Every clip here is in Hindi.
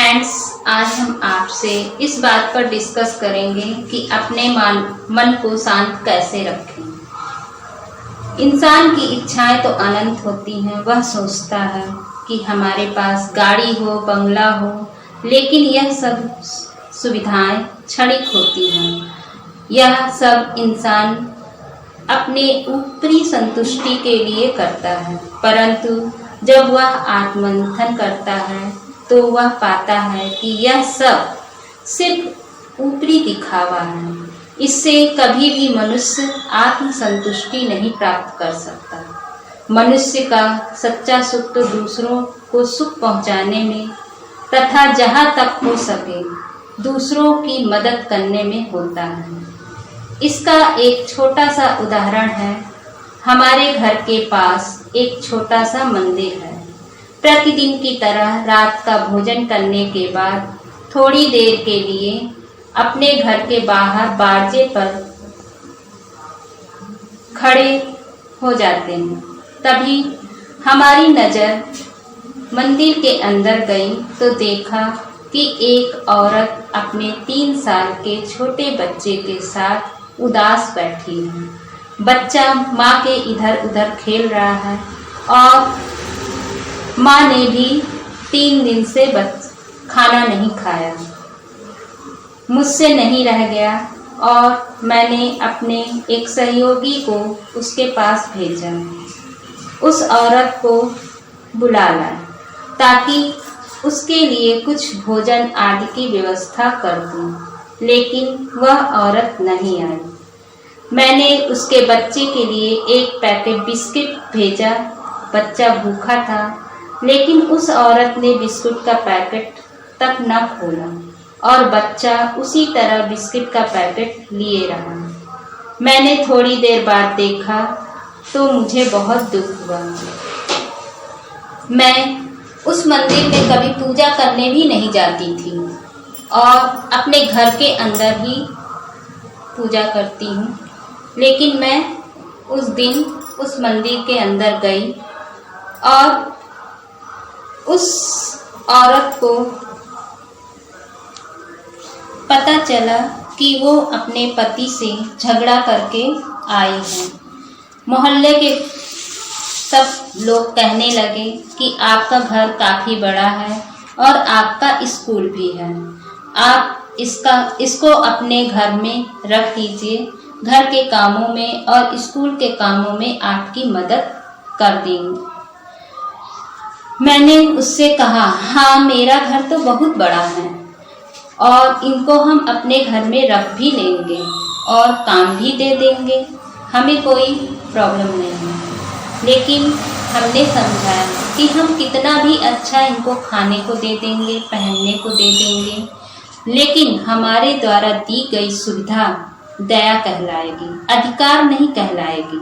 फ्रेंड्स, आज हम आपसे इस बात पर डिस्कस करेंगे कि अपने मन को शांत कैसे रखें। इंसान की इच्छाएं तो अनंत होती हैं। वह सोचता है कि हमारे पास गाड़ी हो, बंगला हो, लेकिन यह सब सुविधाएं क्षणिक होती हैं। यह सब इंसान अपने ऊपरी संतुष्टि के लिए करता है, परंतु जब वह आत्ममंथन करता है तो वह पाता है कि यह सब सिर्फ ऊपरी दिखावा है। इससे कभी भी मनुष्य आत्मसंतुष्टि नहीं प्राप्त कर सकता। मनुष्य का सच्चा सुख तो दूसरों को सुख पहुंचाने में तथा जहां तक हो सके दूसरों की मदद करने में होता है। इसका एक छोटा सा उदाहरण है। हमारे घर के पास एक छोटा सा मंदिर है। प्रतिदिन की तरह रात का भोजन करने के बाद थोड़ी देर के लिए अपने घर के बाहर बारजे पर खड़े हो जाते हैं। तभी हमारी नज़र मंदिर के अंदर गई तो देखा कि एक औरत अपने 3 साल के छोटे बच्चे के साथ उदास बैठी है। बच्चा माँ के इधर उधर खेल रहा है और माँ ने भी 3 दिन से खाना नहीं खाया। मुझसे नहीं रह गया और मैंने अपने एक सहयोगी को उसके पास भेजा। उस औरत को बुला लाया ताकि उसके लिए कुछ भोजन आदि की व्यवस्था कर दूं, लेकिन वह औरत नहीं आई। मैंने उसके बच्चे के लिए एक पैकेट बिस्किट भेजा। बच्चा भूखा था, लेकिन उस औरत ने बिस्कुट का पैकेट तक न खोला और बच्चा उसी तरह बिस्किट का पैकेट लिए रहा। मैंने थोड़ी देर बाद देखा तो मुझे बहुत दुख हुआ। मैं उस मंदिर में कभी पूजा करने भी नहीं जाती थी और अपने घर के अंदर ही पूजा करती हूँ, लेकिन मैं उस दिन उस मंदिर के अंदर गई और उस औरत को पता चला कि वो अपने पति से झगड़ा करके आई है। मोहल्ले के सब लोग कहने लगे कि आपका घर काफ़ी बड़ा है और आपका स्कूल भी है, आप इसको अपने घर में रख दीजिए। घर के कामों में और स्कूल के कामों में आपकी मदद कर देंगे। मैंने उससे कहा, हाँ, मेरा घर तो बहुत बड़ा है और इनको हम अपने घर में रख भी लेंगे और काम भी दे देंगे, हमें कोई प्रॉब्लम नहीं है। लेकिन हमने समझाया कि हम कितना भी अच्छा इनको खाने को दे देंगे, पहनने को दे देंगे, लेकिन हमारे द्वारा दी गई सुविधा दया कहलाएगी, अधिकार नहीं कहलाएगी।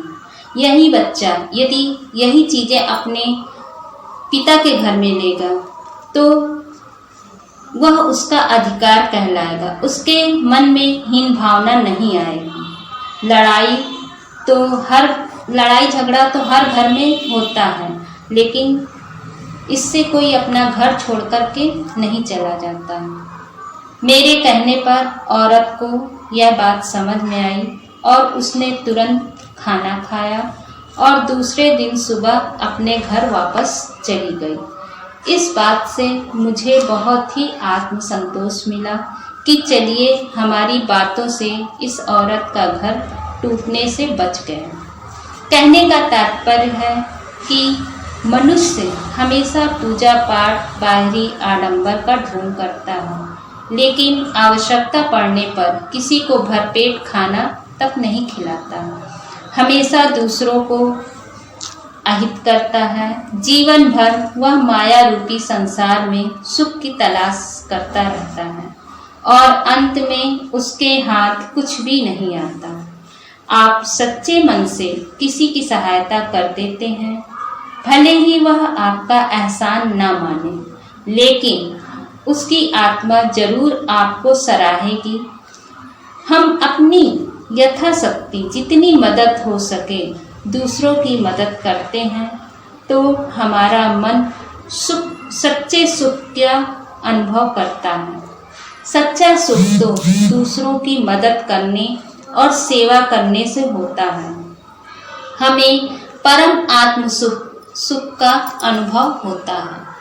यही बच्चा यदि यही चीज़ें अपने पिता के घर में लेगा तो वह उसका अधिकार कहलाएगा। उसके मन में हीन भावना नहीं आएगी। लड़ाई झगड़ा तो हर घर में होता है, लेकिन इससे कोई अपना घर छोड़ कर के नहीं चला जाता। मेरे कहने पर औरत को यह बात समझ में आई और उसने तुरंत खाना खाया और दूसरे दिन सुबह अपने घर वापस चली गई। इस बात से मुझे बहुत ही आत्मसंतोष मिला कि चलिए हमारी बातों से इस औरत का घर टूटने से बच गया। कहने का तात्पर्य है कि मनुष्य हमेशा पूजा पाठ, बाहरी आडंबर का ढोंग करता है, लेकिन आवश्यकता पड़ने पर किसी को भरपेट खाना तक नहीं खिलाता। हमेशा दूसरों को अहित करता है। जीवन भर वह माया रूपी संसार में सुख की तलाश करता रहता है और अंत में उसके हाथ कुछ भी नहीं आता। आप सच्चे मन से किसी की सहायता कर देते हैं, भले ही वह आपका एहसान ना माने, लेकिन उसकी आत्मा जरूर आपको सराहेगी। हम अपनी यथाशक्ति जितनी मदद हो सके दूसरों की मदद करते हैं तो हमारा मन सच्चे सुख का अनुभव करता है। सच्चा सुख तो दूसरों की मदद करने और सेवा करने से होता है। हमें परम आत्म सुख का अनुभव होता है।